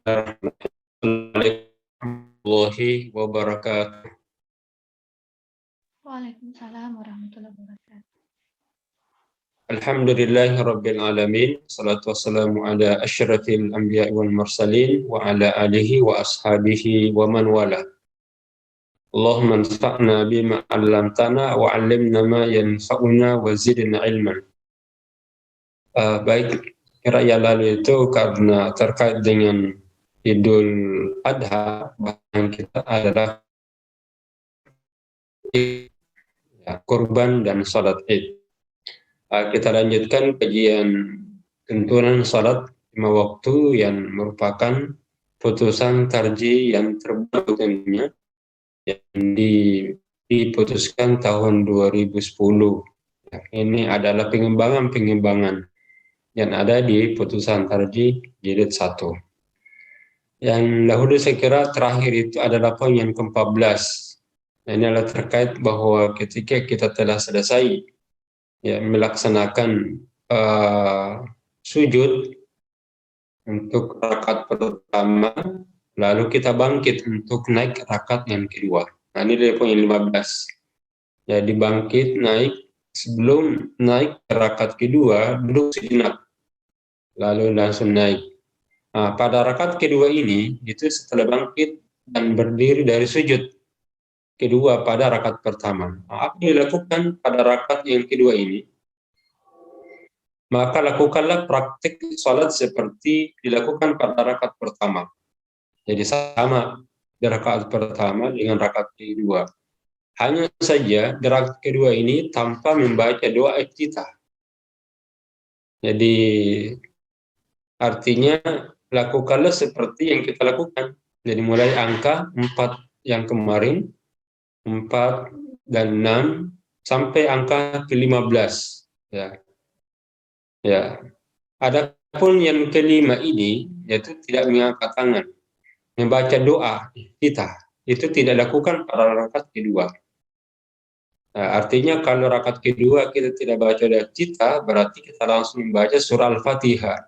Warahmatullahi wabarakatuh. Waalaikumsalam warahmatullahi wabarakatuh. Alhamdulillahi rabbil alamin. Salatu wassalamu ala asyrafil anbiya wal mursalin wa ala alihi wa ashabihi wa man wala. Allahumma anfa'na bima 'allamtana wa 'allimna ma yanfa'una wa zidna ilman. Baik, kira yang lalu itu karena terkait dengan Idul Adha, bahasan kita adalah ya, kurban dan salat Id. Kita lanjutkan kajian tuntunan salat 5 waktu yang merupakan putusan tarjih yang terbaru yang diputuskan tahun 2010. Ya, ini adalah pengembangan yang ada di putusan tarjih jilid 1. Yang dahulu saya kira terakhir itu adalah poin yang ke-14. Ini adalah terkait bahwa ketika kita telah selesai ya, melaksanakan sujud untuk rakaat pertama, lalu kita bangkit untuk naik rakaat yang kedua. Nah, ini dari poin 15. Jadi bangkit naik, sebelum naik rakaat kedua duduk sejenak, lalu langsung naik. Nah, pada rakaat kedua ini itu setelah bangkit dan berdiri dari sujud kedua pada rakaat pertama. Nah, apa yang dilakukan pada rakaat yang kedua ini? Maka lakukanlah praktik sholat seperti dilakukan pada rakaat pertama. Jadi sama di rakaat pertama dengan rakaat kedua. Hanya saja di rakaat kedua ini tanpa membaca doa iftitah. Jadi artinya lakukanlah seperti yang kita lakukan. Jadi mulai angka 4 yang kemarin, 4 dan 6 sampai angka ke-15. Ya. Adapun yang kelima ini yaitu tidak mengangkat tangan, membaca doa kita itu tidak lakukan pada rakaat kedua. Nah, artinya kalau rakaat kedua kita tidak baca doa kita, berarti kita langsung membaca surah Al-Fatihah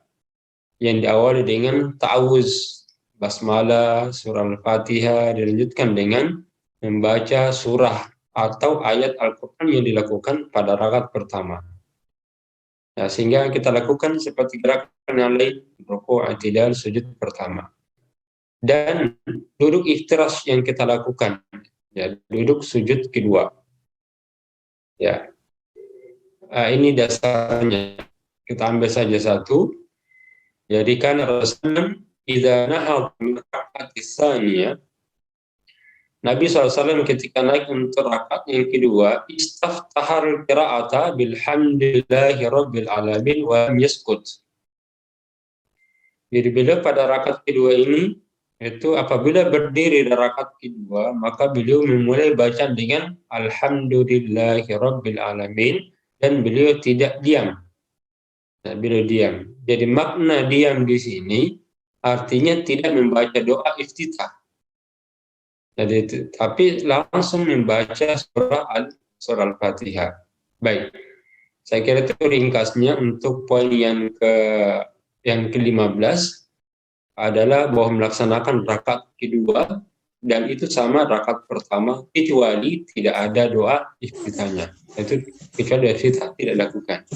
yang diawali dengan ta'awuz, basmalah, surah Al-Fatihah, dilanjutkan dengan membaca surah atau ayat Al-Quran yang dilakukan pada rakaat pertama. Nah, sehingga kita lakukan seperti gerakan yang lain, rukuk, i'tidal, sujud pertama. Dan duduk iftiras yang kita lakukan, ya, duduk sujud kedua. Ya, ini dasarnya. Kita ambil saja satu. Jadi kan Rasulullah idza nahal min rakaat tsaniyah, Nabi SAW ketika naik untuk rakaat yang kedua, istaftahar qira'ata bilhamdillahi rabbil alamin wa lam yaskut. Jadi beliau pada rakaat kedua ini, itu apabila berdiri di rakaat kedua, maka beliau memulai baca dengan alhamdulillahi rabbil alamin, dan beliau tidak diam. Nah, beliau diam. Jadi makna diam di sini artinya tidak membaca doa iftitah. Jadi tapi langsung membaca surah Al-Fatihah. Baik. Saya kira itu ringkasnya untuk poin yang ke-15 adalah bahwa melaksanakan rakaat kedua dan itu sama rakaat pertama kecuali tidak ada doa iftitahnya. Itu kecuali doa iftitah tidak lakukan.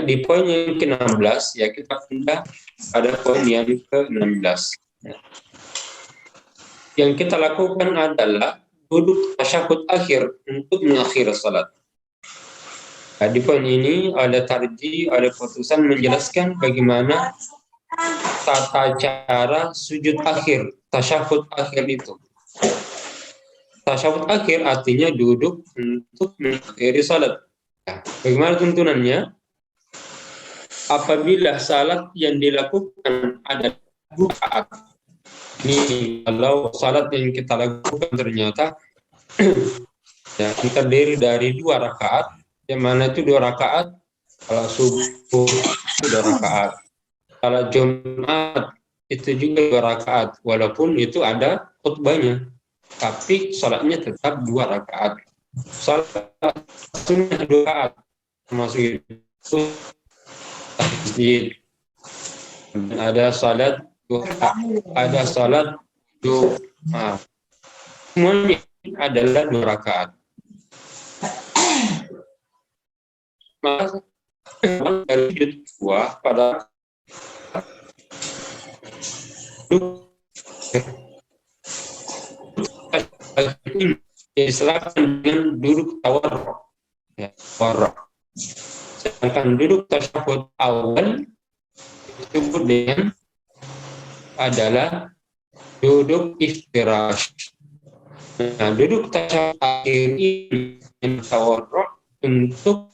Di poin yang ke-16 ya kita pindah pada poin yang ke-16. Yang kita lakukan adalah duduk tasyahud akhir untuk mengakhiri salat. Nah, di poin ini ada tarjih, ada putusan menjelaskan bagaimana tata cara sujud akhir, tasyahud akhir itu. Tasyahud akhir artinya duduk untuk mengakhiri salat. Nah, bagaimana tuntunannya? Apabila salat yang dilakukan ada 2 rakaat. Ini kalau salat yang kita lakukan ternyata ya, terdiri dari 2 rakaat, yang mana itu 2 rakaat kalau subuh itu 2 rakaat, kalau Jumat itu juga 2 rakaat, walaupun itu ada khutbahnya, tapi salatnya tetap 2 rakaat. Salat sunnah 2 rakaat termasuk itu masjid, ada salat duha, ada salat wudhu. Semuanya adalah 2 rakaat. Maka dari dua pada diserahkan dengan duduk tawarruk, ya, tawarruk. Sedangkan duduk tasyahud awal disebut dengan adalah duduk iftirash. Nah, duduk tasyahud akhir ini yang tawarruk untuk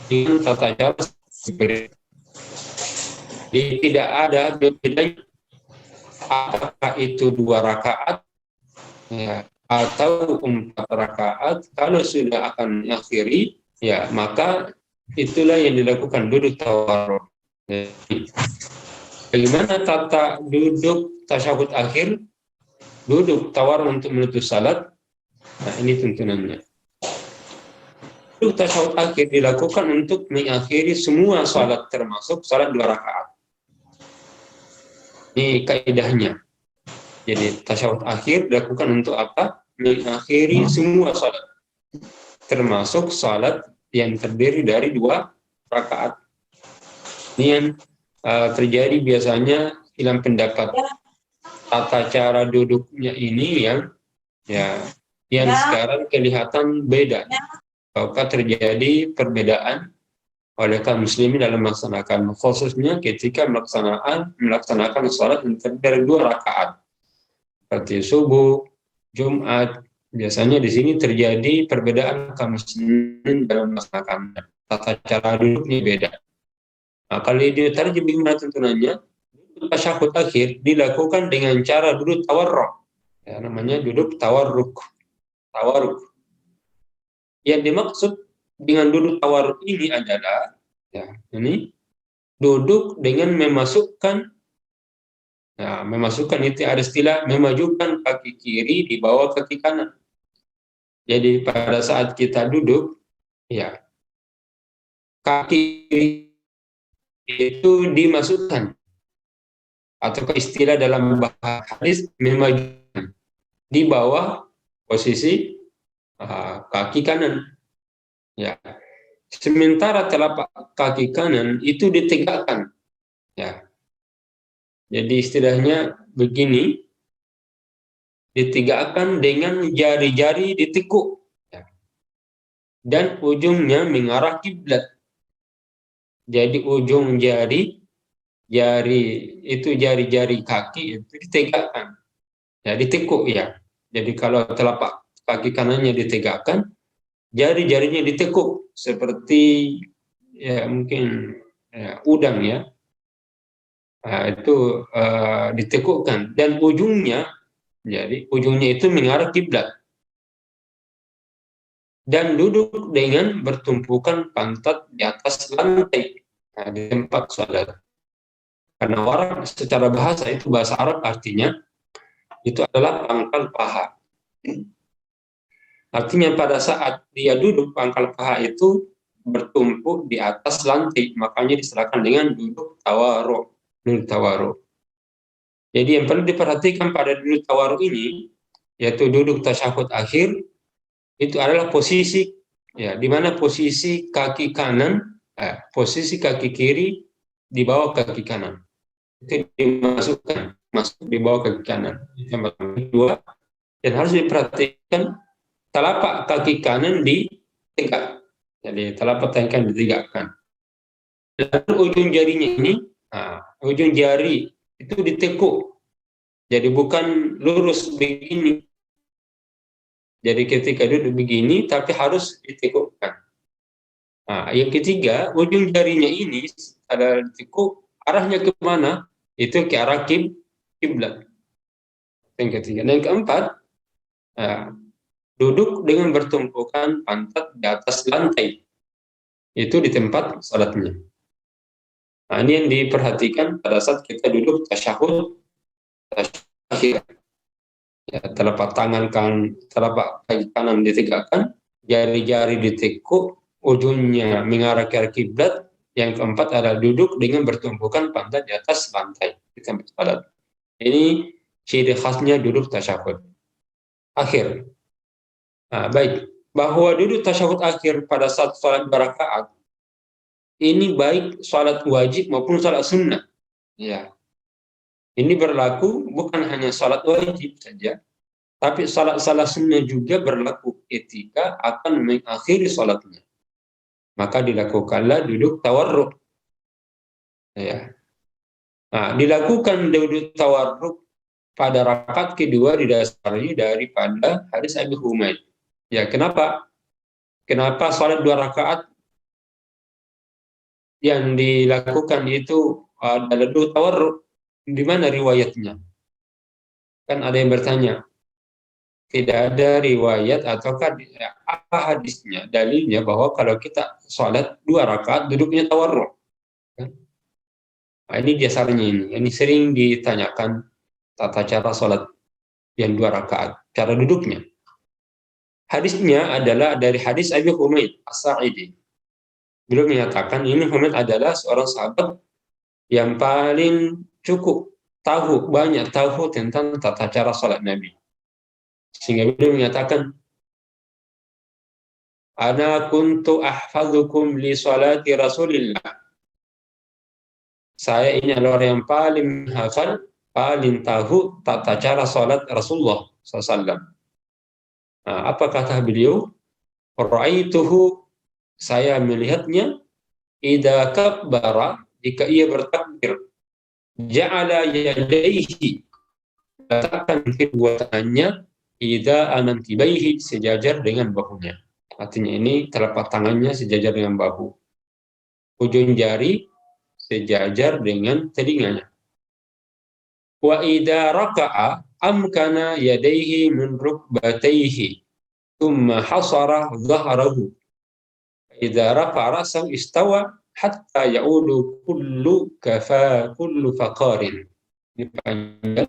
dengan tata cara seperti jadi tidak ada bedanya apakah itu 2 rakaat ya, atau 4 rakaat. Kalau sudah akan mengakhiri ya maka itulah yang dilakukan duduk tawarruk. Bagaimana tata duduk tasyahud akhir? Duduk tawarruk untuk menutup salat. Nah, ini tuntunannya. Duduk tasyahud akhir dilakukan untuk mengakhiri semua salat termasuk salat 2 rakaat. Ini kaidahnya. Jadi tasyahud akhir dilakukan untuk apa? Mengakhiri semua salat, termasuk salat yang terdiri dari 2 rakaat. Ini yang terjadi biasanya dalam pendapat tata cara duduknya ini yang sekarang kelihatan beda. Apakah terjadi perbedaan oleh kaum muslimin dalam melaksanakan, khususnya ketika melaksanakan salat yang terdiri dari 2 rakaat seperti subuh, Jumat. Biasanya di sini terjadi perbedaan kaum muslimin dalam melaksanakan, tata cara duduknya beda. Nah, kalau ditarik bagaimana tuntunannya? Tasyahud akhir dilakukan dengan cara duduk tawarruk. Ya, namanya duduk tawarruk. Yang dimaksud dengan duduk tawarruk ini adalah ini duduk dengan memasukkan itu ada istilah memajukan kaki kiri di bawah kaki kanan. Jadi pada saat kita duduk ya kaki kiri itu dimasukkan, atau istilah dalam bahasa hadis memajukan di bawah posisi kaki kanan. Ya. Sementara telapak kaki kanan itu ditegakkan. Ya. Jadi istilahnya begini, ditegakkan dengan jari-jari ditekuk. Ya. Dan ujungnya mengarah kiblat. Jadi ujung jari jari kaki itu ditegakkan. Ya, ditekuk ya. Jadi kalau telapak kaki kanannya ditegakkan, jari-jarinya ditekuk seperti ya mungkin udang ya. Nah, itu ditekukkan dan ujungnya itu mengarah kiblat. Dan duduk dengan bertumpukan pantat di atas lantai di tempat salat. Karena orang secara bahasa itu bahasa Arab artinya itu adalah pangkal paha. Artinya pada saat dia duduk pangkal paha itu bertumpuk di atas lantai, makanya diserahkan dengan duduk tawarruk. Jadi yang perlu diperhatikan pada duduk tawarruk ini yaitu duduk tasyahud akhir itu adalah posisi di mana posisi kaki kanan, posisi kaki kiri di bawah kaki kanan. Itu masuk di bawah kaki kanan. Yang kedua, dan harus diperhatikan telapak kaki kanan ditegak. Jadi telapak kaki kanan ditegakkan. Lalu ujung jarinya ini, ujung jari itu ditekuk. Jadi bukan lurus begini. Jadi ketika duduk begini, tapi harus ditekukkan. Yang ketiga, ujung jarinya ini ada ditekuk, arahnya ke mana? Itu ke arah kiblat. Yang ketiga. Dan yang keempat, duduk dengan bertumpukan pantat di atas lantai. Itu di tempat salatnya. Ini yang diperhatikan pada saat kita duduk tasyahud akhir. Telapak kaki kanan ditegakkan, jari-jari ditekuk, ujungnya mengarah ke arah kiblat, Yang keempat adalah duduk dengan bertumpukan pantat di atas lantai di tempat salat. Ini ciri khasnya duduk tasyahud akhir. Nah, baik, bahwa duduk tasyahud akhir pada saat salat 2 rakaat ini baik salat wajib maupun salat sunnah. Ya, ini berlaku bukan hanya salat wajib saja, tapi salat-salat sunnah juga berlaku ketika akan mengakhiri salatnya. Maka dilakukanlah duduk tawarruk. Ya. Nah, dilakukan duduk tawarruk pada rakaat kedua didasari daripada hadis Abi Humaid. Ya, kenapa? Kenapa salat 2 rakaat yang dilakukan itu adalah duduk tawarruk? Di mana riwayatnya? Kan ada yang bertanya, tidak ada riwayat ataukah apa hadisnya, dalilnya bahwa kalau kita sholat 2 rakaat duduknya tawarruk. Nah, ini dasarnya ini sering ditanyakan tata cara sholat yang 2 rakaat, cara duduknya. Hadisnya adalah dari hadis Abi Humaid As-Sa'idi. Beliau menyatakan ini Humaid adalah seorang sahabat yang paling cukup banyak tahu tentang tata cara sholat Nabi. Sehingga beliau menyatakan, Ana kuntu ahfazukum li salati Rasulillah. Saya ini adalah orang yang paling hafal, paling tahu tata cara salat Rasulullah SAW. Nah, apa kata beliau? Ra'aituhu, saya melihatnya, idza kabbara, jika ia bertakbir, ja'ala yadayhi, letakkan kedua tangannya, idza anantibaihi, sejajar dengan bahunya. Artinya ini telapak tangannya sejajar dengan bahu. Ujung jari sejajar dengan telinganya. Wa idza raka'a amkana yadayhi min rukbatayhi thumma hasara dhahrahu. Idza rafa'a ra'sahu istawa hatta ya'udu kullu faqarin. Ini panjang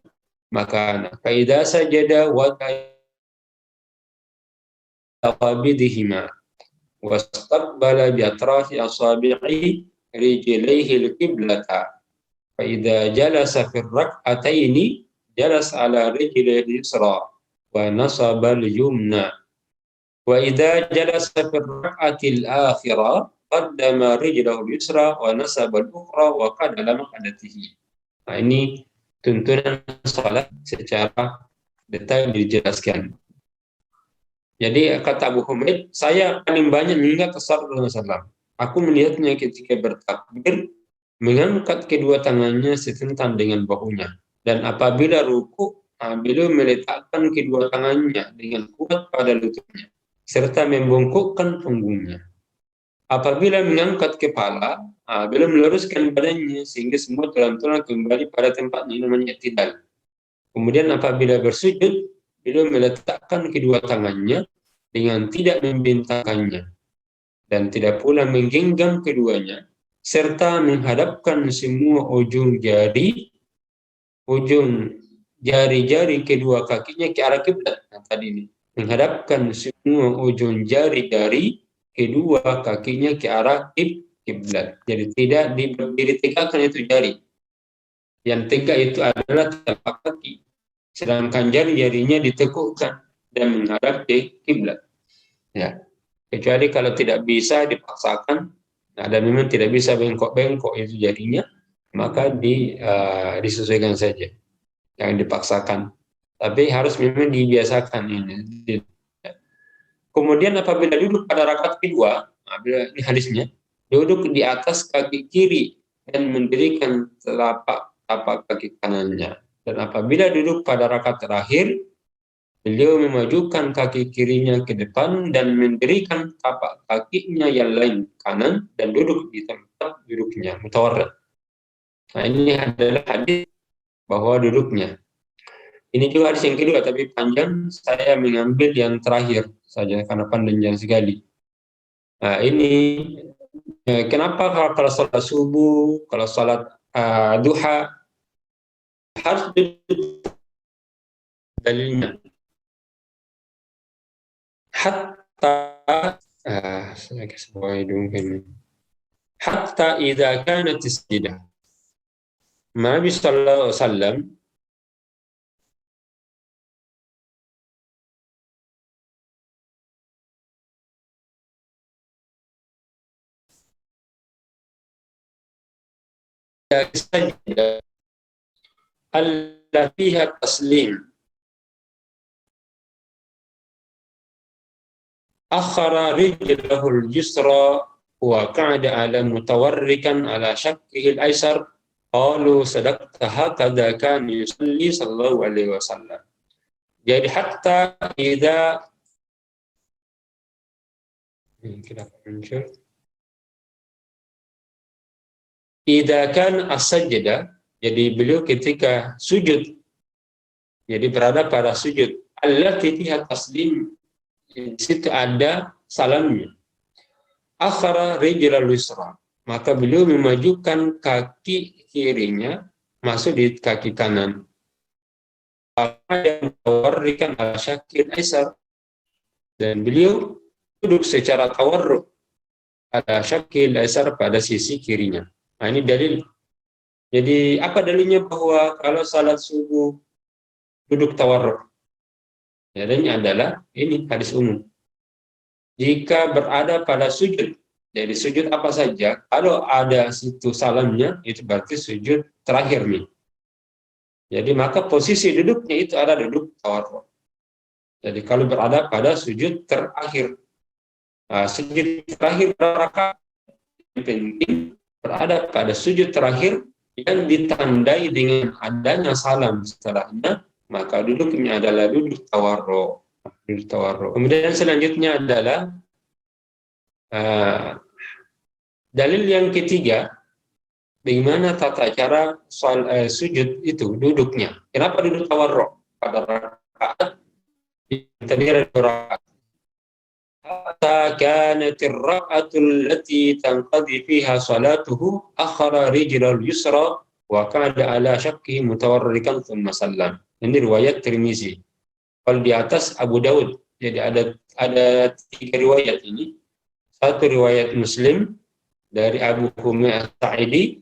makana. Fa idza sajada wa taqabidihima wastaqbala bi atrafi asabi'i rijlaihi al-qiblata. فإذا جلس في الركعتين جلس على رجله اليسرى ونصب اليمنى وإذا جلس في الركعة الآخرة قدم رجله اليسرى ونصب الأخرى وقعد مقعدته. Nah, ini tuntunan salat secara detail dijelaskan. Jadi kata Abu Humaid, saya paling banyak mengingat Rasulullah SAW. Aku melihatnya ketika bertakbir mengangkat kedua tangannya sesentan dengan bahunya, dan apabila ruku, beliau meletakkan kedua tangannya dengan kuat pada lututnya serta membungkukkan punggungnya. Apabila mengangkat kepala, beliau meluruskan badannya sehingga semua tulang-tulang kembali pada tempatnya, namanya i'tidal. Kemudian apabila bersujud, beliau meletakkan kedua tangannya dengan tidak membentangkannya dan tidak pula menggenggam keduanya, serta menghadapkan semua ujung jari-jari kedua kakinya ke arah kiblat. Nah, tadi ini menghadapkan semua ujung jari-jari kedua kakinya ke arah kiblat. Jadi tidak ditegakkan itu jari. Yang tegak itu adalah telapak kaki, sedangkan jari-jarinya ditekukkan dan menghadap ke kiblat. Ya, kecuali kalau tidak bisa dipaksakan. Nah, dan memang tidak bisa bengkok-bengkok itu jadinya, maka disesuaikan saja, jangan dipaksakan. Tapi harus memang dibiasakan ini. Kemudian apabila duduk pada rakaat kedua, ini hadisnya, duduk di atas kaki kiri dan mendirikan telapak kaki kanannya. Dan apabila duduk pada rakaat terakhir, beliau memajukan kaki kirinya ke depan dan mendirikan tapak kakinya yang lain kanan dan duduk di tempat duduknya, mutawarrid. Nah, ini adalah hadis bahwa duduknya. Ini juga hadis yang kedua, tapi panjang. Saya mengambil yang terakhir saja karena panjang sekali. Nah, ini kenapa kalau sholat subuh, kalau sholat duha harus duduk, dalilnya. Hatta saya kasih hidung ini. hatta idza kanat as-sajdah. Nabi sallallahu alaihi wasallam sajdah allati fiha taslim akhara rijlahu al-yusra wa qa'ada ala mutawarrikan ala shakkihi al-aysar qalu sadaqta hakadha kan yusalli sallallahu alaihi wasallam. Jadi hatta idza idza kan as-sajdah, jadi beliau ketika sujud, jadi berada pada sujud, allati fiha taslim, di situ ada salamnya. Akhara rijlal yusra, maka beliau memajukan kaki kirinya masuk di kaki kanan. Yang tawarrikan ala syakil aisar, dan beliau duduk secara tawarruk ala syakil aisar pada sisi kirinya. Nah, ini dalil. Jadi apa dalilnya bahwa kalau salat subuh duduk tawarruk? Dalilnya adalah ini hadis umum. Jika berada pada sujud, jadi sujud apa saja, kalau ada situ salamnya, itu berarti sujud terakhir nih. Jadi maka posisi duduknya itu ada duduk tawarruk. Jadi kalau berada pada sujud terakhir, sujud terakhir rakaat yang penting berada pada sujud terakhir yang ditandai dengan adanya salam setelahnya, maka duduknya adalah duduk tawarruk. Kemudian selanjutnya adalah dalil yang ketiga, bagaimana tata cara sujud itu duduknya. Kenapa duduk tawarruk pada rakaat tadi ada rakaat? Hatta kanat ar-rak'atul lati tanqadi fiha salatuhu akhara rijlal yusra wa qa'ada ala syakki mutawarrikan thumma sallam. Ini riwayat Tirmizi. Kalau di atas Abu Daud. Jadi ada 3 riwayat ini. Satu riwayat Muslim dari Abu Humaid As-Sa'idi,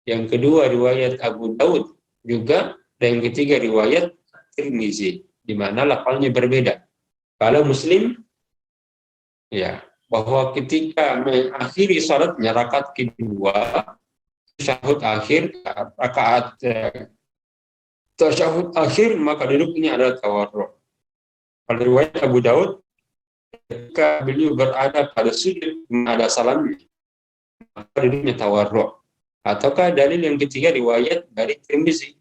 yang kedua riwayat Abu Daud juga, dan yang ketiga riwayat Tirmizi, di mana lafalnya berbeda. Kalau Muslim, ya, bahwa ketika mengakhiri salatnya rakaat kedua, tasyahud akhir, rakaat tasyahud akhir, maka duduknya adalah tawarruk. Kalau riwayat Abu Daud, ketika beliau berada pada sujud ada salamnya, maka duduknya tawarruk. Ataukah dalil yang ketiga riwayat dari Tirmizi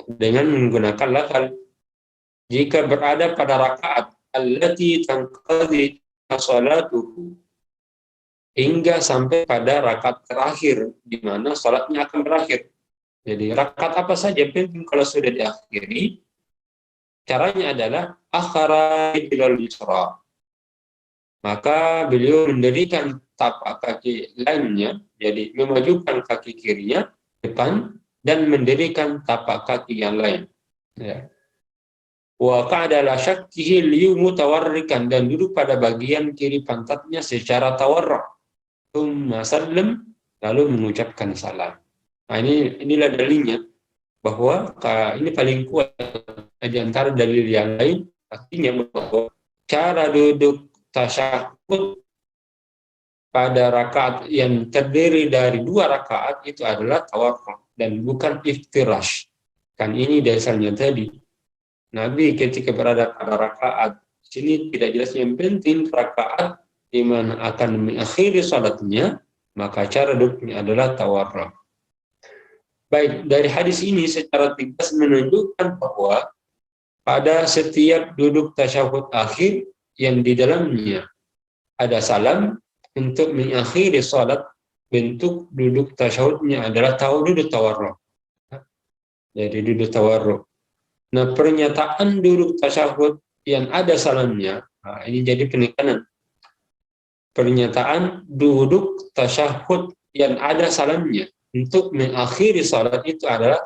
dengan menggunakan lafal jika berada pada rakaat allati tanqadi salatuhu, hingga sampai pada rakaat terakhir di mana salatnya akan berakhir. Jadi rakaat apa saja penting kalau sudah diakhiri, caranya adalah akhara rijlal yusra. Maka beliau mendirikan tapak kaki lainnya, jadi memajukan kaki kirinya depan dan mendirikan tapak kaki yang lain. Ya. Wa qa'ada la syakkihi liyu mutawarrikan, dan duduk pada bagian kiri pantatnya secara tawarruk. Tsumma sallam, lalu mengucapkan salam. Nah, inilah dalilnya bahwa ini paling kuat di antara dalil yang lain, artinya bahwa cara duduk tasyahud pada rakaat yang terdiri dari 2 rakaat itu adalah tawarruk dan bukan iftirash. Kan ini dasarnya tadi. Nabi ketika berada pada rakaat sini tidak jelas, yang penting rakaat di mana akan mengakhiri salatnya, maka cara duduknya adalah tawarruk. Baik, dari hadis ini secara tegas menunjukkan bahwa pada setiap duduk tasyahud akhir yang di dalamnya ada salam, untuk mengakhiri salat, bentuk duduk tasyahudnya adalah duduk tawarruk. Jadi duduk tawarruk. Nah, pernyataan duduk tasyahud yang ada salamnya, ini jadi penekanan. Pernyataan duduk tasyahud yang ada salamnya untuk mengakhiri salat itu adalah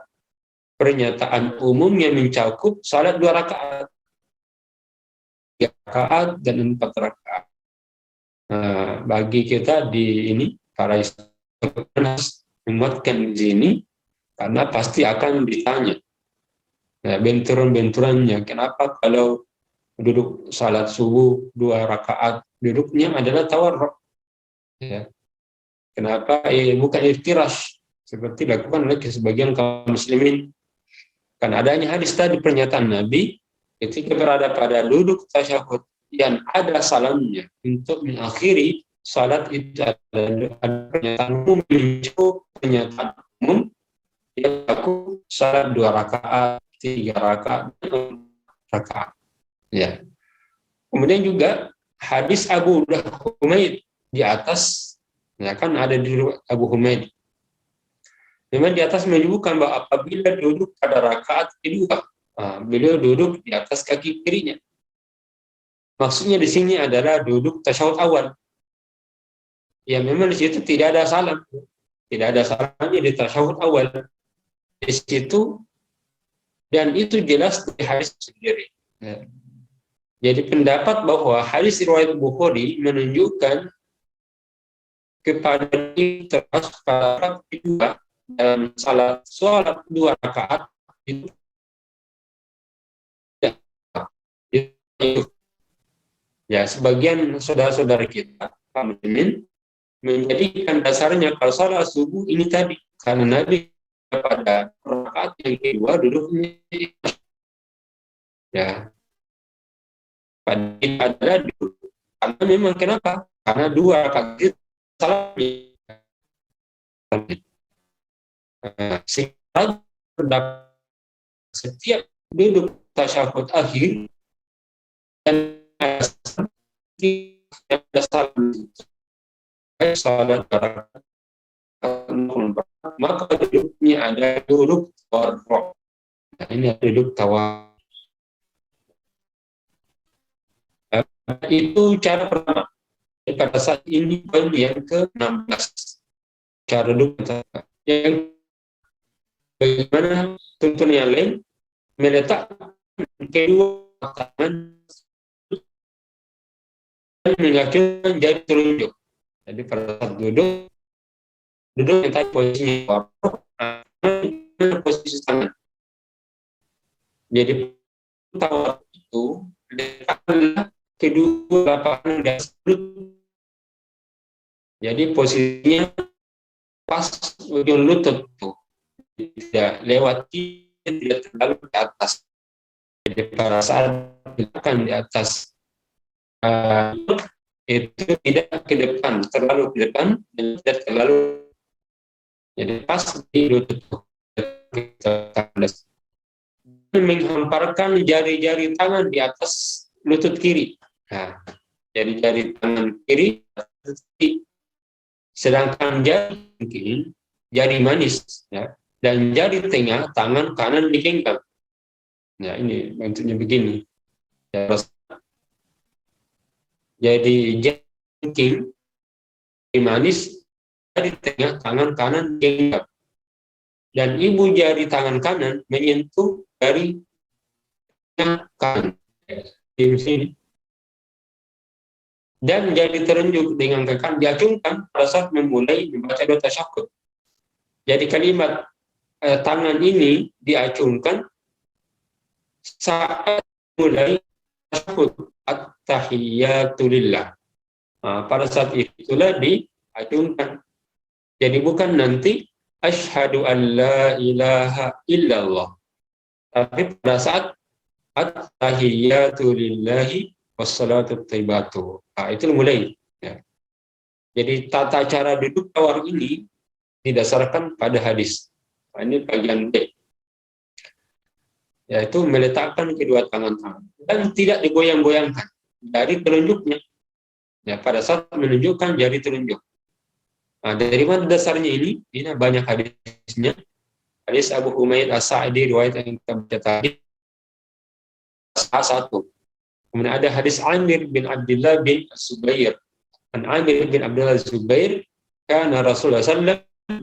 pernyataan umum yang mencakup salat 2 rakaat. 3 rakaat dan 4 rakaat. Nah, bagi kita di ini para Islam harus memuatkan di sini karena pasti akan ditanya. Nah, benturan-benturannya, kenapa kalau duduk salat subuh 2 rakaat duduknya adalah tawarruk? Ya. Kenapa? Bukan iftirash seperti dilakukan oleh sebagian kaum muslimin. Kan adanya hadis tadi pernyataan Nabi ketika berada pada duduk tasyahud yang ada salamnya untuk mengakhiri salat itu ada pernyataan umum, pernyataan umum yang aku salat 2 rakaat, 3 rakaat, 4 rakaat. Ya. Kemudian juga hadis Abu Humaid di atas, ya kan ada di Abu Humaid. Memang di atas menyebutkan bahwa apabila duduk pada rakaat kedua, beliau duduk di atas kaki kirinya. Maksudnya di sini adalah duduk tasyahud awal. Ya memang di situ tidak ada salam, tidak ada salamnya di tasyahud awal. Di situ dan itu jelas dari hadis sendiri. Ya. Jadi pendapat bahwa hadis riwayat Bukhari menunjukkan kepada kita termasuk pada kedua dalam salat 2 rakaat itu ya sebagian saudara-saudara kita kaum muslimin menjadikan dasarnya kalau salat subuh ini tadi karena Nabi pada rakaat yang kedua duduknya ya pada adalah duduk karena memang kenapa? Karena 2 rakaat itu salatnya sehingga terdapat setiap duduk tasyahud akhir dan ada salat maka duduknya ada duduk tawarruk. Nah, ini ada duduk tawarruk. Itu cara pertama. Pada saat ini poin yang ke-16. Cara duduk yang bagaimana tuntun yang lain meletakkan kedua tangan dan mengacungkan jari telunjuk. Jadi pada saat duduk yang tadi posisinya posisi tangan. Jadi tawarruk itu letakkanlah kedua lapangan di atas lutut. Jadi posisinya pas ujung lutut tuh. Tidak lewati, tidak terlalu di atas. Jadi pada saat dilakukan di atas itu tidak ke depan, terlalu ke depan dan tidak terlalu. Jadi pas di lutut menghamparkan jari-jari tangan di atas lutut kiri. Nah, jadi jari tangan kiri, sedangkan jari manis, ya, dan jari tengah tangan kanan digenggam. Nah, ini bentuknya begini. Jadi jari manis, jari tengah tangan kanan digenggam. Dan ibu jari tangan kanan menyentuh jari kanan di sini. Dan jari telunjuk dengan kaki diacungkan pada saat memulai membaca doa tasyahud. Jadi kalimat tangan ini diacungkan saat mulai tasyahud at-tahiyyatu lillah. Pada saat itulah diacungkan. Jadi bukan nanti asyhadu an la ilaha illallah. Tapi pada saat at-tahiyyatu lillahi wassalatu thayyibatu. Itu mulai. Ya. Jadi tata cara duduk tawarruk ini didasarkan pada hadis. Ini bagian B. Yaitu meletakkan kedua tangan dan tidak digoyang-goyangkan dari telunjuknya. Ya, pada saat menunjukkan jari telunjuk. Dari mana dasarnya ini? Ini banyak hadisnya. Hadis Abu Humaid As-Sa'idi riwayat yang kita baca tadi. Satu. Kemudian ada hadis Amir bin Abdullah bin Zubair. An Amir bin Abdullah Zubair, kana Rasulullah sallallahu alaihi wasallam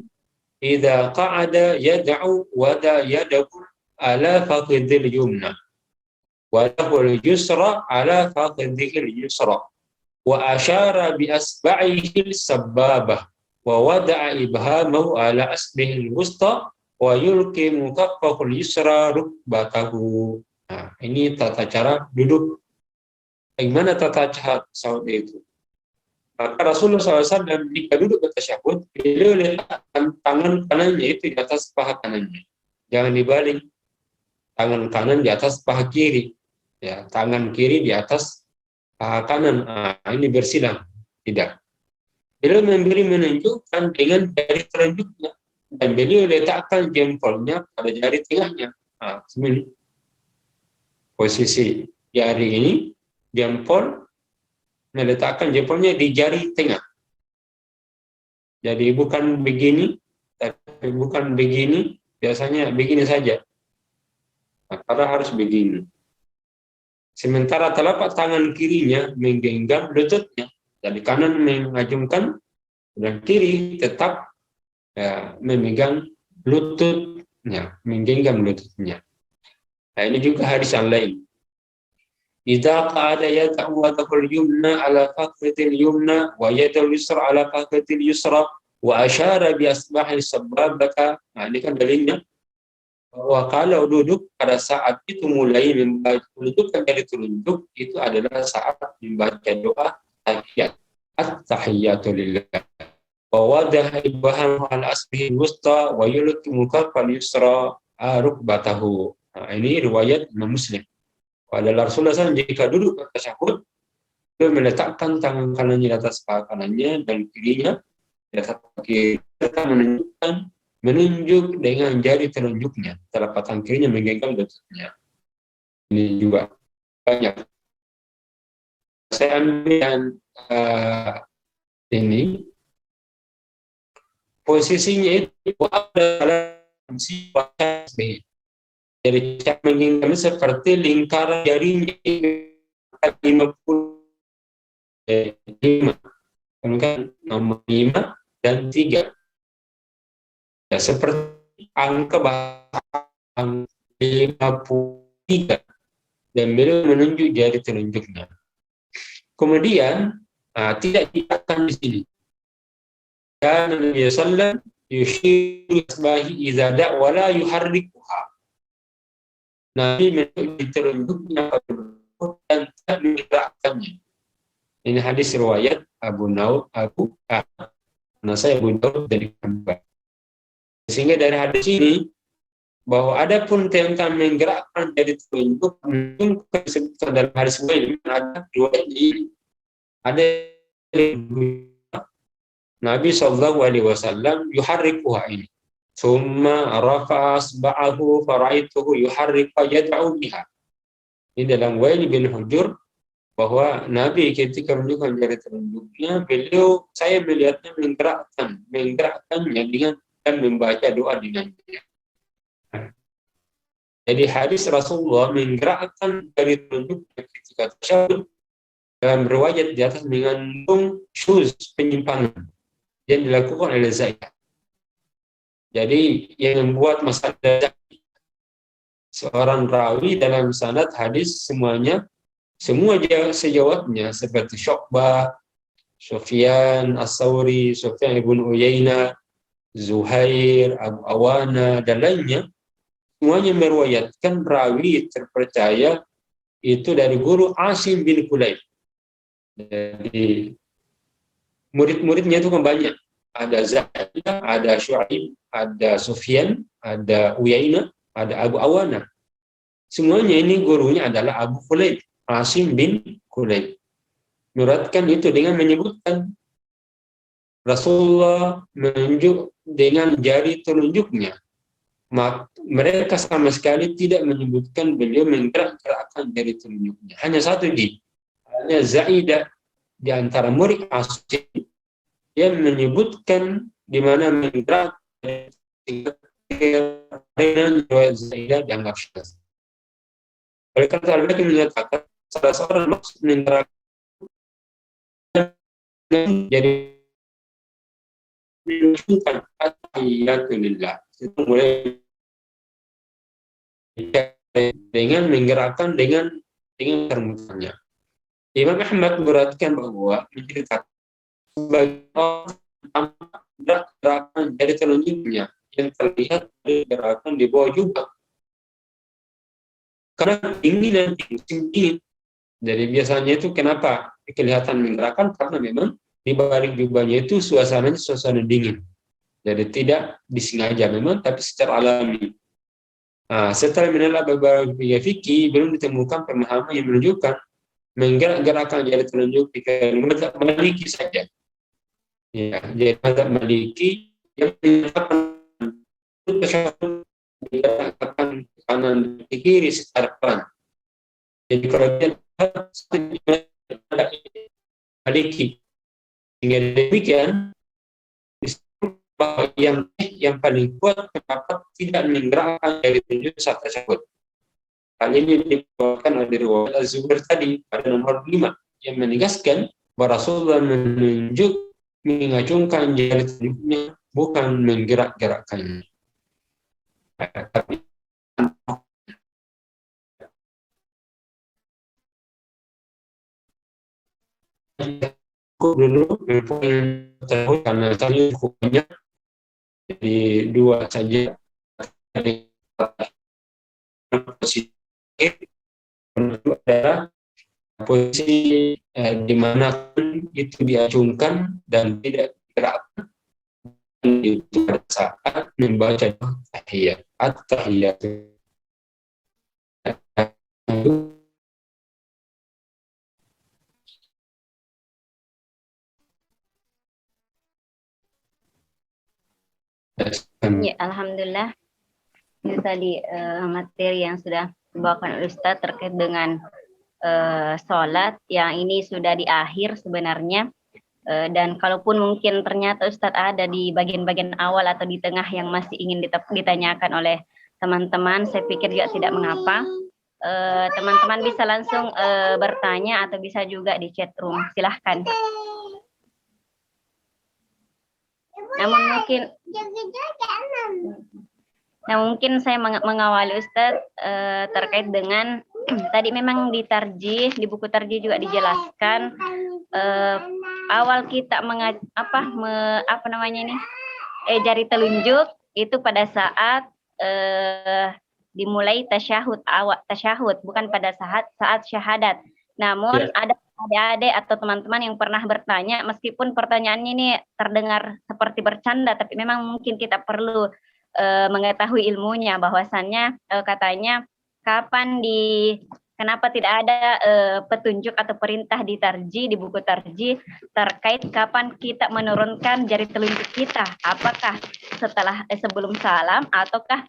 idza qa'ada yad'u wada yadahu ala faqidil yumna wa lahu al-yusra ala faqidil yusra wa ashara bi asba'ihi sababah wa wada'a ibhamahu ala asbihil wusta wa yulqi mukaffahul yusra rukbatahu. Nah, ini tata cara duduk. Bagaimana tata cara saud itu? Maka Rasulullah SAW jika duduk bertasyahud, beliau letakkan tangan kanannya itu di atas paha kanannya. Jangan dibalik. Tangan kanan di atas paha kiri. Ya, tangan kiri di atas paha kanan. Nah, ini bersilang. Tidak. Beliau menunjukkan dengan jari telunjuknya. Dan beliau letakkan jempolnya pada jari tengahnya. Nah, posisi jari ini, jempol, meletakkan jempolnya di jari tengah. Jadi bukan begini, tapi bukan begini, biasanya begini saja. Nah, karena harus begini. Sementara telapak tangan kirinya menggenggam lututnya. Jadi kanan mengajungkan, dan kiri tetap memegang lututnya, menggenggam lututnya. Nah, ini juga hadis yang lain. Idza qa'ada yad'u wadahul yumna ala fakhratil yumna wa yadul yusra ala fakhratil yusra wa asyara bi asbahi sababaka. Nah, ini kan dalilnya bahwa kalau duduk pada saat itu mulai menunjukkan jari telunjuk itu adalah saat membaca doa tahiyat at-tahiyatu lillah wa wadaha ibhamahu ala asbihi wusta wa yulqi mukaffal yusra rukbatahu. Nah, ini riwayat Imam Muslim. Pada Rasulullah SAW jika duduk bertasyahud, beliau meletakkan tangan kanannya di atas paha kanannya dan kirinya di atas paha kiri, serta menunjuk dengan jari telunjuknya, telapak tangan kirinya menggenggam lututnya. Ini juga banyak. Saya ambil yang ini posisinya itu adalah posisi wajah. Jadi cara menggenggam seperti lingkaran jarinya 55, kan nomor 5 dan 3. Ya, seperti angka bahasa 53 dan beliau menunjuk jari telunjuknya. Kemudian tidak dikatakan di sini. Dan Nabi sallallahu yushiru asbahi idza da' wa la yuharrikuha. Nabi menunjuk telunjuknya dan tidak menggerakkannya. Ini hadis riwayat Abu Daud dari Hambal. Sehingga dari hadis ini bahwa ada pun tentang menggerakkan dari telunjuk disebutkan dalam hadis lain ada riwayat ini. Ada Nabi Shallallahu Alaihi Wasallam yuharrikuha ini. Summa rafa'a asba'ahu fara'aituhu yuharriku yad'u biha. Ini dalam Wail bin Hujur bahwa Nabi ketika menunjukkan jari telunjuknya, saya melihatnya menggerakkannya dengan dan membaca doa dengannya. Jadi hadis Rasulullah menggerakkan jari telunjuknya ketika tasyahud dalam riwayat di atas mengandung penyimpangan yang dilakukan oleh Zaid. Jadi yang membuat masalah seorang rawi dalam sanad hadis semua sejawatnya seperti Syu'bah, Sufyan As-Sawri, Sufyan ibn Uyainah, Zuhair, Abu Awana dan lainnya semuanya meriwayatkan rawi terpercaya itu dari guru Asim bin Kulayb. Jadi murid-muridnya itu kan banyak. Ada Zaid, ada Syu'aib, ada Sufyan, ada Uyainah, ada Abu Awana. Semuanya ini gurunya adalah Abu Kulayb, Asim bin Kulayb. Meratkan itu dengan menyebutkan Rasulullah menunjuk dengan jari telunjuknya. Mereka sama sekali tidak menyebutkan beliau menggerak-gerakkan jari telunjuknya. Hanya satu hanya Zaidah di antara murid Asim yang menyebutkan di mana menggerak dengan riwayat Zaidah dianggap syaz. Oleh karena Al-Baqi menyatakan salah seorang maksud menggerak jadi menunjukkan at-tahiyatulillah itu mulai dengan menggerakkan dengan termutanya. Imam Ahmad memberatkan bahwa menceritakan sebagai orang tampak gerakan jari telunjuknya yang terlihat dari gerakan di bawah jubah. Karena tinggi dan tinggi. Jadi biasanya itu kenapa kelihatan menggerakkan, karena memang di balik jubahnya itu suasananya suasana dingin. Jadi tidak disengaja memang, tapi secara alami. Nah, setelah menelaah beberapa fikih, belum ditemukan pemahaman yang menunjukkan menggerak-gerakkan jari telunjuk di mazhab Maliki saja. Ya, jadi mazhab Maliki yang menyatakan menggerakkan kanan ke kiri secara pelan. Jadi kalau dia Maliki, hingga demikian bahwa yang paling kuat pendapat tidak menggerakkan jari telunjuk saat tersebut. Hal ini dibawakan oleh riwayat Az-Zubair tadi pada nomor 5 yang menegaskan bahwa Rasulullah menunjuk mengacungkan jari telunjuknya, bukan menggerak-gerakkannya. Tapi cukup dulu poin tersebut karena tadi cukup banyak, jadi dua saja. Posisi adalah posisi di mana itu diacungkan dan tidak digerakkan itu pada saat membaca tahiyat at-tahiyat. Ya, alhamdulillah. Itu tadi materi yang sudah dibawakan oleh Ustadz terkait dengan sholat yang ini sudah di akhir sebenarnya. Dan kalaupun mungkin ternyata Ustadz ada di bagian-bagian awal atau di tengah yang masih ingin ditanyakan oleh teman-teman, saya pikir juga tidak mengapa. Teman-teman bisa langsung bertanya atau bisa juga di chat room. Silahkan. Namun mungkin saya mengawali Ustadz terkait dengan tadi memang di tarjih, di buku tarjih juga dijelaskan awal kita jari telunjuk itu pada saat dimulai tasyahud, bukan pada saat syahadat. Namun ada adik-adik atau teman-teman yang pernah bertanya, meskipun pertanyaannya ini terdengar seperti bercanda, tapi memang mungkin kita perlu mengetahui ilmunya, bahwasannya katanya kenapa tidak ada petunjuk atau perintah di tarjih, di buku tarjih terkait kapan kita menurunkan jari telunjuk kita, apakah sebelum salam ataukah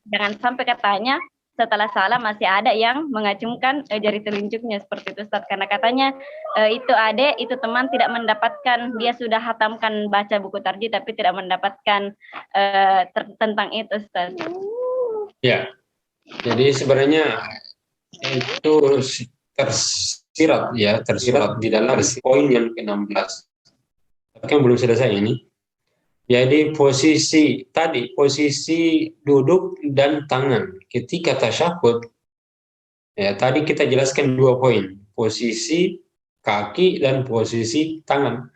jangan sampai katanya setelah salam masih ada yang mengacungkan jari telunjuknya seperti itu Ustaz, karena katanya itu teman tidak mendapatkan, dia sudah hatamkan baca buku tarjih tapi tidak mendapatkan tentang itu Ustaz. Ya, jadi sebenarnya itu tersirat di dalam poin yang ke-16. Tapi kan belum selesai ini. Jadi posisi duduk dan tangan ketika tasyahud, ya tadi kita jelaskan 2 poin, posisi kaki dan posisi tangan.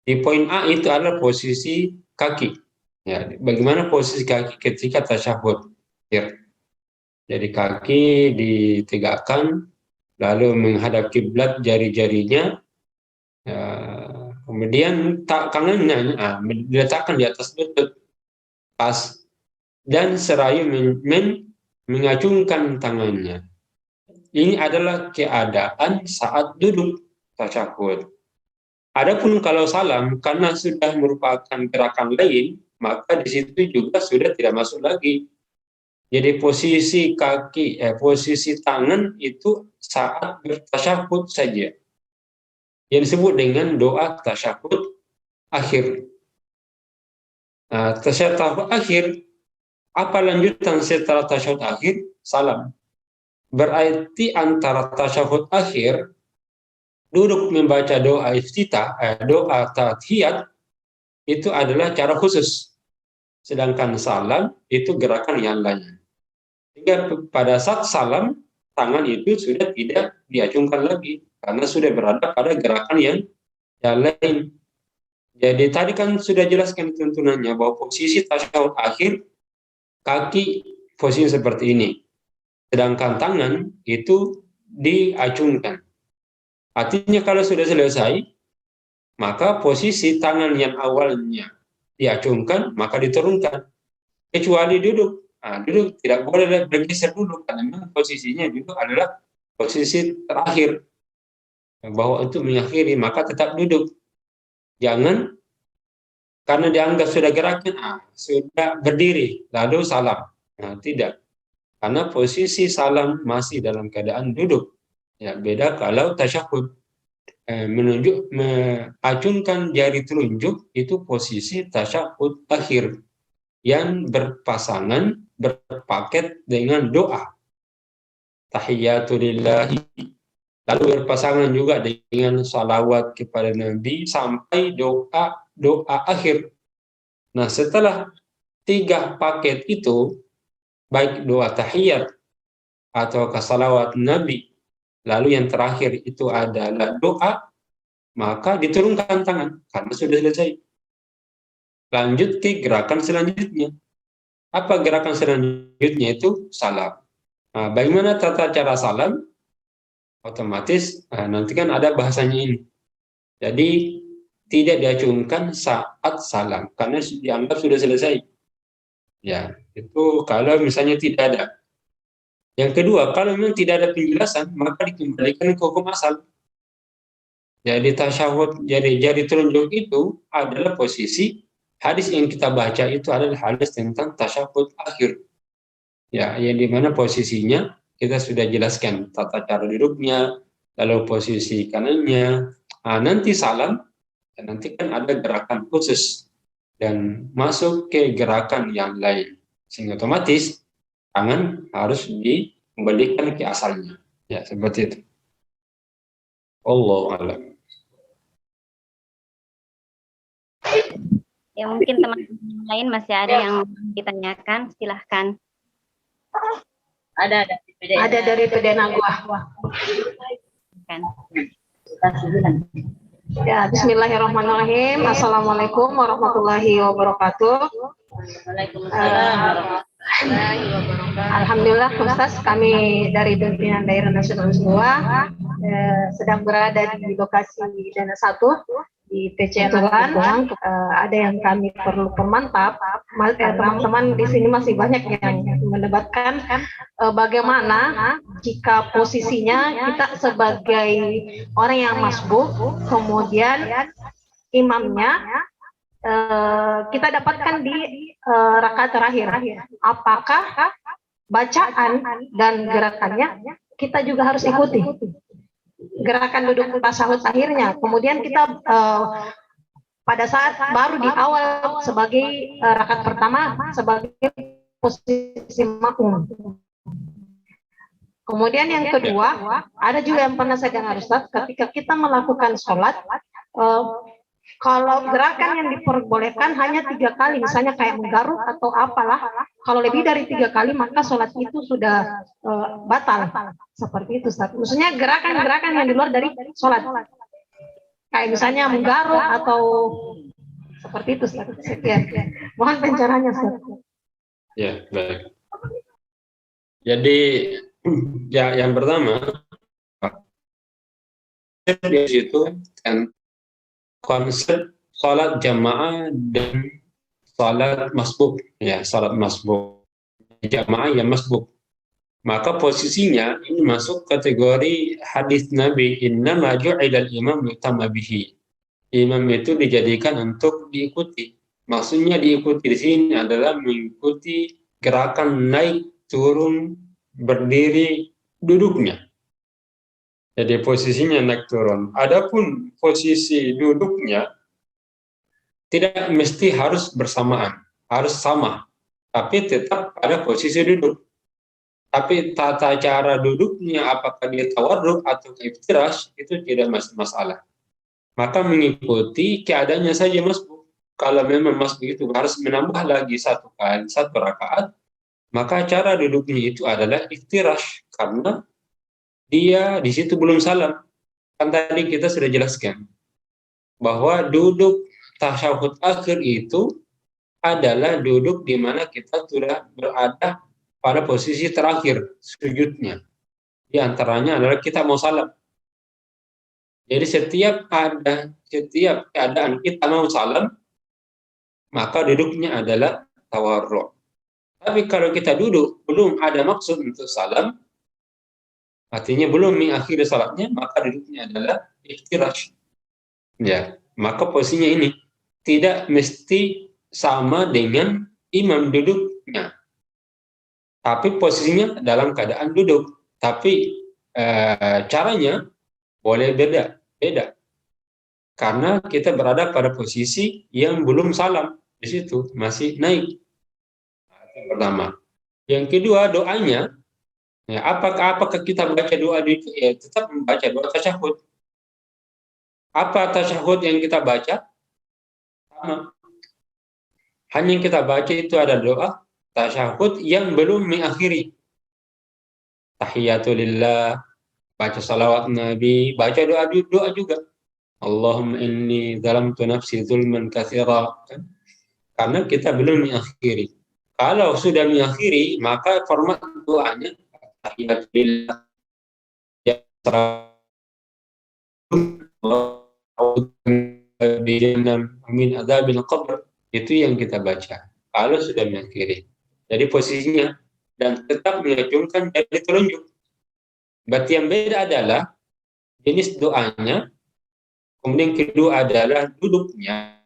Di poin A itu adalah posisi kaki. Ya, bagaimana posisi kaki ketika tasyahud? Ya. Jadi kaki ditegakkan, lalu menghadap kiblat jari-jarinya. Kemudian tangannya diletakkan di atas lutut pas dan seraya mengacungkan tangannya. Ini adalah keadaan saat duduk tasyahud. Adapun kalau salam, karena sudah merupakan gerakan lain, maka di situ juga sudah tidak masuk lagi. Jadi posisi posisi tangan itu saat bertasyahud saja, yang disebut dengan doa tasyahud akhir. Tasyahud akhir, apa lanjutan setelah tasyahud akhir? Salam. Berarti antara tasyahud akhir, duduk membaca doa iftitah, doa tahiyat, itu adalah cara khusus. Sedangkan salam itu gerakan yang lain. Sehingga pada saat salam, tangan itu sudah tidak diacungkan lagi, karena sudah berada pada gerakan yang lain. Jadi tadi kan sudah jelaskan tuntunannya bahwa posisi tasyahud akhir kaki posisi seperti ini, sedangkan tangan itu diacungkan. Artinya kalau sudah selesai, maka posisi tangan yang awalnya diacungkan maka diturunkan, kecuali duduk. Nah, duduk tidak boleh bergeser dulu karena memang posisinya duduk adalah posisi terakhir, bahwa untuk mengakhiri maka tetap duduk. Jangan karena dianggap sudah gerakan, sudah berdiri lalu salam. Nah, tidak. Karena posisi salam masih dalam keadaan duduk. Ya, beda kalau tasyahud. Menunjuk, mengacungkan jari telunjuk itu posisi tasyahud akhir yang berpasangan, berpaket dengan doa. Tahiyatulillahi. Lalu berpasangan juga dengan salawat kepada Nabi sampai doa akhir. Nah, setelah 3 paket itu, baik doa tahiyat atau salawat Nabi, lalu yang terakhir itu adalah doa, maka diturunkan tangan karena sudah selesai. Lanjut ke gerakan selanjutnya. Apa gerakan selanjutnya itu? Salam. Nah, bagaimana tata cara salam? Otomatis nanti kan ada bahasanya ini. Jadi tidak diacungkan saat salam karena dianggap sudah selesai. Ya, itu kalau misalnya tidak ada. Yang kedua, kalau memang tidak ada penjelasan, maka dikembalikan ke hukum asal. Jadi tasyahud, jadi telunjuk itu adalah posisi hadis yang kita baca itu adalah hadis tentang tasyahud akhir. Ya, yang dimana posisinya kita sudah jelaskan tata cara duduknya, lalu posisi kanannya. Nah, nanti salam, dan nanti kan ada gerakan khusus dan masuk ke gerakan yang lain, sehingga otomatis tangan harus dikembalikan ke asalnya. Ya, seperti itu. Allahu a'lam. Ya mungkin teman-teman lain masih ada yang ditanyakan, silahkan. Ada dari PDN Agua. Kan. Ya, bismillahirrahmanirrahim. Assalamualaikum warahmatullahi wabarakatuh. Alhamdulillah Ustaz, kami dari pimpinan daerah nasional Jawa sedang berada di lokasi Dana 1 di TC Tuhan. Ada yang kami perlu permantap. Teman-teman di sini masih banyak yang mendebatkan bagaimana jika posisinya kita sebagai orang yang masbuk, kemudian imamnya kita dapatkan di rakaat terakhir. Apakah bacaan dan gerakannya kita juga harus ikuti? Gerakan duduk tasyahud akhirnya. Kemudian kita pada saat baru di awal sebagai rakaat pertama sebagai posisi makmum. Kemudian yang kedua, ada juga yang pernah saya dengar Ustaz, ketika kita melakukan sholat, kalau gerakan yang diperbolehkan hanya 3 kali, misalnya kayak menggaruk atau apalah, kalau lebih dari 3 kali maka sholat itu sudah batal. Seperti itu Ustaz. Maksudnya gerakan-gerakan yang di luar dari sholat. Kayak misalnya menggaruk atau seperti itu Ustaz. Ya. Mohon pencerahannya Ustaz. Ya, baik. Jadi ya yang pertama di situ kan konsep salat jamaah dan salat masbuk, ya salat masbuk jamaah yang masbuk, maka posisinya ini masuk kategori hadis Nabi, innama ju'ilal imam yutamma bihi. Imam itu dijadikan untuk diikuti. Maksudnya diikuti di sini adalah mengikuti gerakan naik turun berdiri duduknya. Jadi posisinya naik turun. Adapun posisi duduknya tidak mesti harus bersamaan, harus sama, tapi tetap pada posisi duduk. Tapi tata cara duduknya, apakah dia tawarruk atau iftirash, itu tidak masalah. Maka mengikuti keadaannya saja masbuk. Kalau memang masbuk itu harus menambah lagi satu rakaat, maka cara duduknya itu adalah iftirash, karena dia di situ belum salam. Kan tadi kita sudah jelaskan bahwa duduk tasyahud akhir itu adalah duduk di mana kita sudah berada pada posisi terakhir sujudnya. Di antaranya adalah kita mau salam. Jadi setiap keadaan kita mau salam, maka duduknya adalah tawarru'. Tapi kalau kita duduk belum ada maksud untuk salam, artinya belum mengakhiri salatnya, maka duduknya adalah iftirash. Ya, maka posisinya ini tidak mesti sama dengan imam duduknya, tapi posisinya dalam keadaan duduk. Tapi caranya boleh beda, karena kita berada pada posisi yang belum salam, di situ masih naik. Yang pertama. Yang kedua, doanya, ya, apakah kita baca doa itu? Ya, tetap membaca doa tasyahud. Apa tasyahud yang kita baca? Sama. Hanya yang kita baca itu ada doa tasyahud yang belum mengakhiri. Tahiyatulillah, baca salawat Nabi, baca doa juga. Allahumma inni zalamtu nafsi zulman katsira. Karena kita belum mengakhiri. Kalau sudah mengakhiri, maka format doanya tahiyatulillah, ya, min adzabil qabr, itu yang kita baca kalau sudah mengakhiri. Jadi posisinya dan tetap mengacungkan jari telunjuk. Berarti yang beda adalah jenis doanya, kemudian kedua adalah duduknya,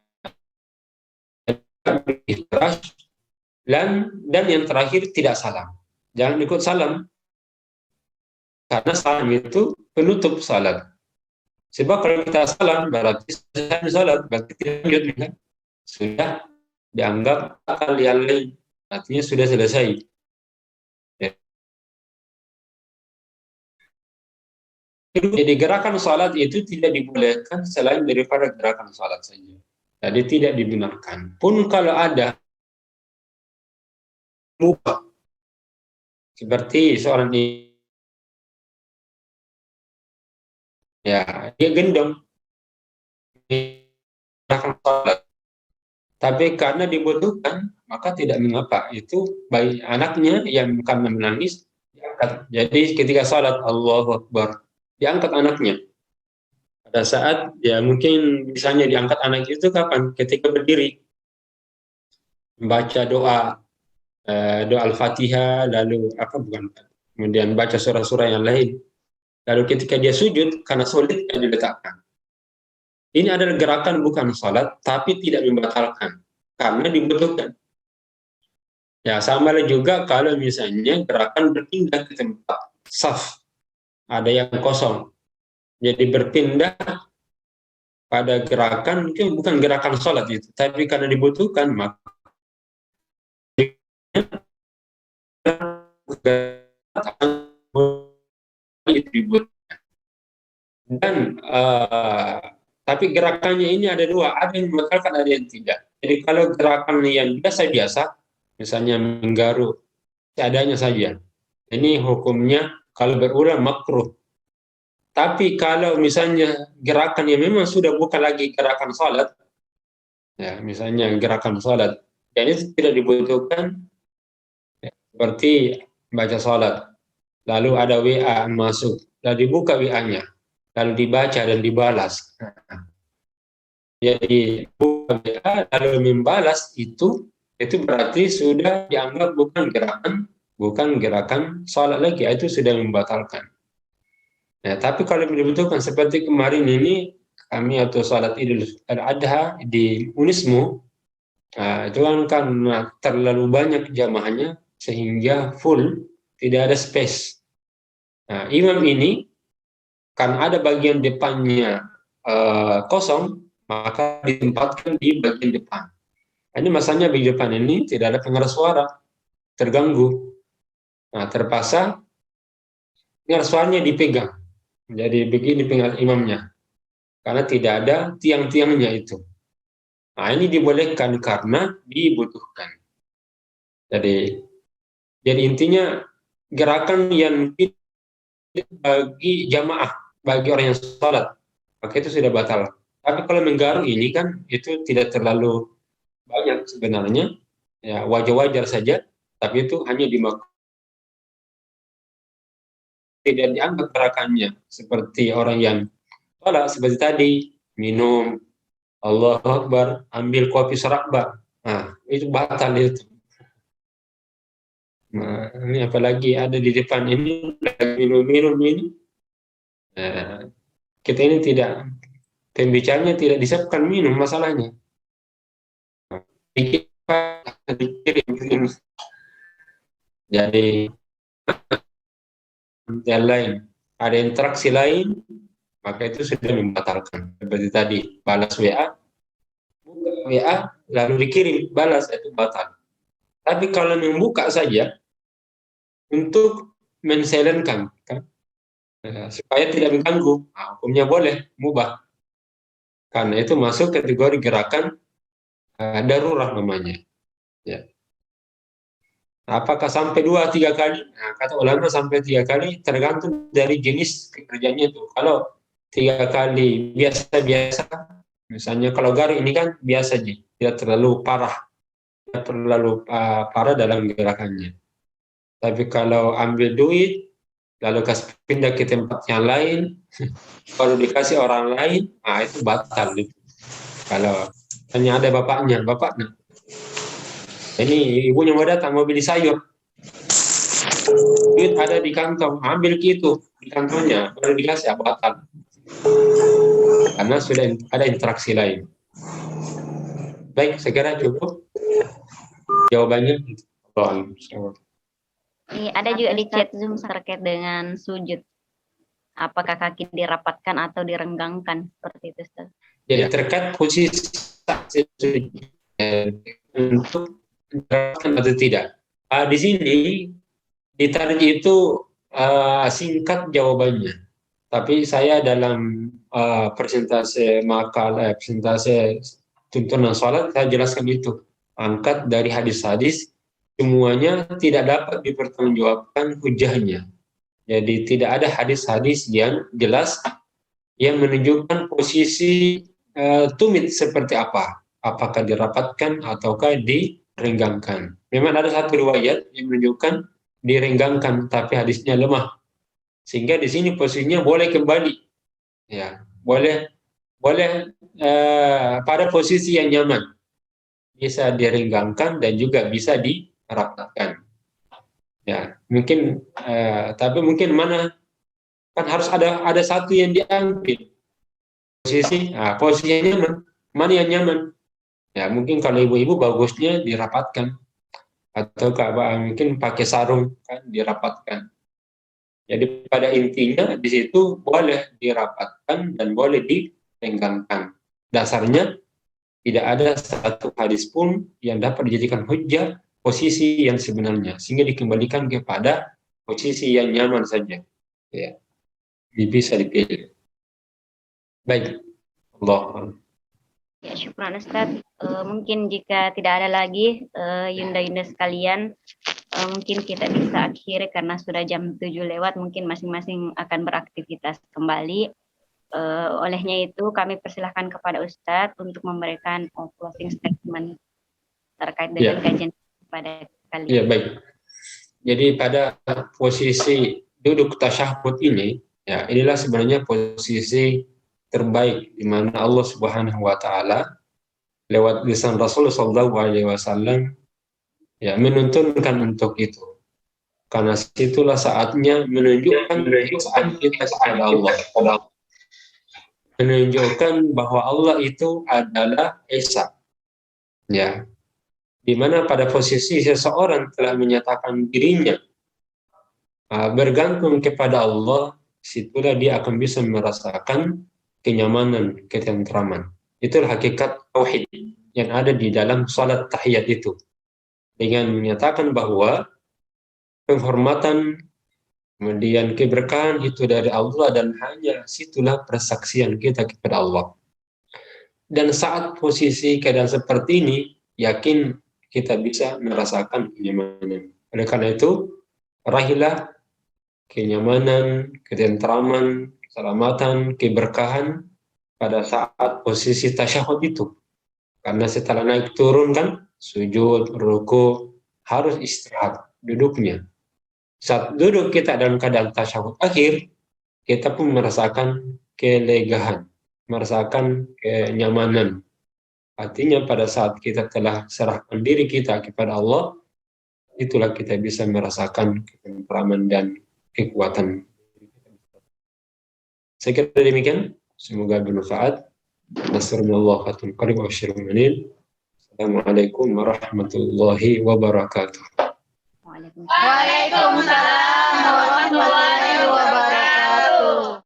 dan yang terakhir tidak salam. Jangan ikut salam, karena salam itu penutup salat. Sebab kalau kita salam berarti selesai salat, berarti tidak lanjut, kan? Sudah dianggap akal yang lain, artinya sudah selesai. Ya. Jadi gerakan salat itu tidak dibolehkan selain daripada gerakan salat saja. Jadi tidak dibenarkan. Pun kalau ada mubah, seperti seorang ini, ya, dia gendong gerakan salat, tapi karena dibutuhkan maka tidak mengapa. Itu bayi anaknya yang karena menangis diangkat. Jadi ketika salat Allahu Akbar, diangkat anaknya. Pada saat ya mungkin misalnya diangkat anak itu kapan? Ketika berdiri, membaca doa Al-Fatihah, lalu kemudian baca surah-surah yang lain. Lalu ketika dia sujud karena sulit yang diletakkan. Ini adalah gerakan bukan salat, tapi tidak membatalkan karena dibutuhkan. Ya, sama juga kalau misalnya gerakan berpindah ke tempat saf, ada yang kosong. Jadi berpindah pada gerakan itu bukan gerakan salat itu, tapi karena dibutuhkan maka itu dibutuhkan. Dan tapi gerakannya ini ada dua, ada yang membatalkan, ada yang tidak. Jadi kalau gerakan yang biasa-biasa, misalnya menggaruk seadanya saja, ini hukumnya kalau berulang makruh. Tapi kalau misalnya gerakan yang memang sudah bukan lagi gerakan salat, ya misalnya gerakan salat, jadi tidak dibutuhkan, ya, seperti baca salat, lalu ada WA masuk, lalu dibuka WA-nya, lalu dibaca dan dibalas. Jadi buka WA lalu membalas itu berarti sudah dianggap bukan gerakan salat lagi, itu sudah membatalkan. Ya, tapi kalau dibutuhkan seperti kemarin ini kami atau salat Idul Adha di Unismu, itu kan karena terlalu banyak jamaahnya sehingga full, tidak ada space. Nah, imam ini kan ada bagian depannya kosong, maka ditempatkan di bagian depan. Ini masalahnya di depan ini tidak ada pengeras suara, terganggu. Nah, terpaksa pengeras suaranya dipegang. Jadi begini pengeras imamnya, karena tidak ada tiang-tiangnya itu. Nah, ini dibolehkan karena dibutuhkan. Jadi intinya gerakan yang bagi jamaah, bagi orang yang sholat, maka itu sudah batal. Tapi kalau menggaruk ini kan itu tidak terlalu banyak sebenarnya, ya wajar-wajar saja, tapi itu hanya tidak dianggap gerakannya seperti orang yang sholat seperti tadi, minum, Allahu Akbar, ambil kopi serakba, nah itu batal itu. Nah, ini apalagi ada di depan ini minum-minum ini, nah, kita ini tidak, pembicaranya tidak disiapkan minum masalahnya. Dikirim. Jadi yang lain, ada interaksi lain, maka itu sudah membatalkan. Seperti tadi, balas WA, buka WA, lalu dikirim, balas, itu batal. Tapi kalau membuka saja, untuk mensilenkan, kan? Supaya tidak mengganggu, nah, hukumnya boleh, mubah. Karena itu masuk kategori gerakan darurat namanya. Ya. Apakah sampai 2-3 kali? Nah, kata ulama sampai 3 kali tergantung dari jenis pekerjaannya itu. Kalau 3 kali biasa-biasa, misalnya kalau garuk ini kan biasa aja, tidak terlalu parah, tidak terlalu parah dalam gerakannya. Tapi kalau ambil duit, lalu kasih pindah ke tempat yang lain, baru dikasih orang lain, nah itu batal gitu. Kalau hanya ada bapaknya, ini ibunya mau datang mau beli sayur, duit ada di kantong, ambil gitu di kantongnya, baru dikasih batal. Karena sudah ada interaksi lain. Baik, segera cukup jawabannya. Ada juga di chat Zoom terkait dengan sujud. Apakah kaki dirapatkan atau direnggangkan seperti itu, Ustaz? Jadi terkait posisi untuk dirapatkan atau tidak. Di sini di tarji itu singkat jawabannya. Tapi saya dalam presentase makalah, presentase tuntunan sholat, saya jelaskan itu. Angkat dari hadis-hadis, semuanya tidak dapat dipertanggungjawabkan hujahnya. Jadi tidak ada hadis-hadis yang jelas yang menunjukkan posisi tumit seperti apa. Apakah dirapatkan ataukah direnggangkan. Memang ada satu riwayat yang menunjukkan direnggangkan, tapi hadisnya lemah. Sehingga di sini posisinya boleh kembali, ya, boleh pada posisi yang nyaman, bisa direnggangkan dan juga bisa dirapatkan. Ya, mungkin tapi mungkin mana kan harus ada satu yang diambil posisi yang nyaman, mana yang nyaman. Ya, mungkin kalau ibu-ibu bagusnya dirapatkan atau mungkin pakai sarung kan dirapatkan. Jadi pada intinya di situ boleh dirapatkan dan boleh direnggangkan. Dasarnya tidak ada satu hadis pun yang dapat dijadikan hujjah posisi yang sebenarnya, sehingga dikembalikan kepada posisi yang nyaman saja. Ya, bisa dipilih. Baik, Allah. Ya, syukran Ustaz. Mungkin jika tidak ada lagi Yunda-Yunda sekalian, mungkin kita bisa akhiri karena sudah jam 7 lewat, mungkin masing-masing akan beraktivitas kembali. Olehnya itu kami persilahkan kepada Ustadz untuk memberikan closing statement terkait dengan kajian pada kali ini. Ya, baik. Jadi pada posisi duduk tasyahud ini, ya inilah sebenarnya posisi terbaik di mana Allah Subhanahu wa taala lewat lisan Rasul sallallahu alaihi wasallam ya menuntunkan untuk itu. Karena situlah saatnya menunjukkan saat kita kepada Allah. Menunjukkan bahwa Allah itu adalah Esa. Ya. Di mana pada posisi seseorang telah menyatakan dirinya bergantung kepada Allah, situlah dia akan bisa merasakan kenyamanan, ketentraman. Itulah hakikat tauhid yang ada di dalam salat tahiyat itu. Dengan menyatakan bahwa penghormatan, kemudian keberkahan itu dari Allah dan hanya situlah persaksian kita kepada Allah. Dan saat posisi keadaan seperti ini, yakin kita bisa merasakan kenyamanan. Oleh karena itu, rahilah kenyamanan, ketentraman, keselamatan, keberkahan pada saat posisi tasyahud itu. Karena setelah naik turun kan, sujud, ruku, harus istirahat duduknya. Saat duduk kita dalam keadaan tasyahud akhir, kita pun merasakan kelegaan, merasakan kenyamanan. Artinya pada saat kita telah serahkan diri kita kepada Allah, itulah kita bisa merasakan ketentraman dan kekuatan. Saya kira demikian. Semoga bermanfaat. Nasrullah fatul qarib wa syirul manin. Assalamualaikum warahmatullahi wabarakatuh. Waalaikumsalam Waalaikumsalam warahmatullahi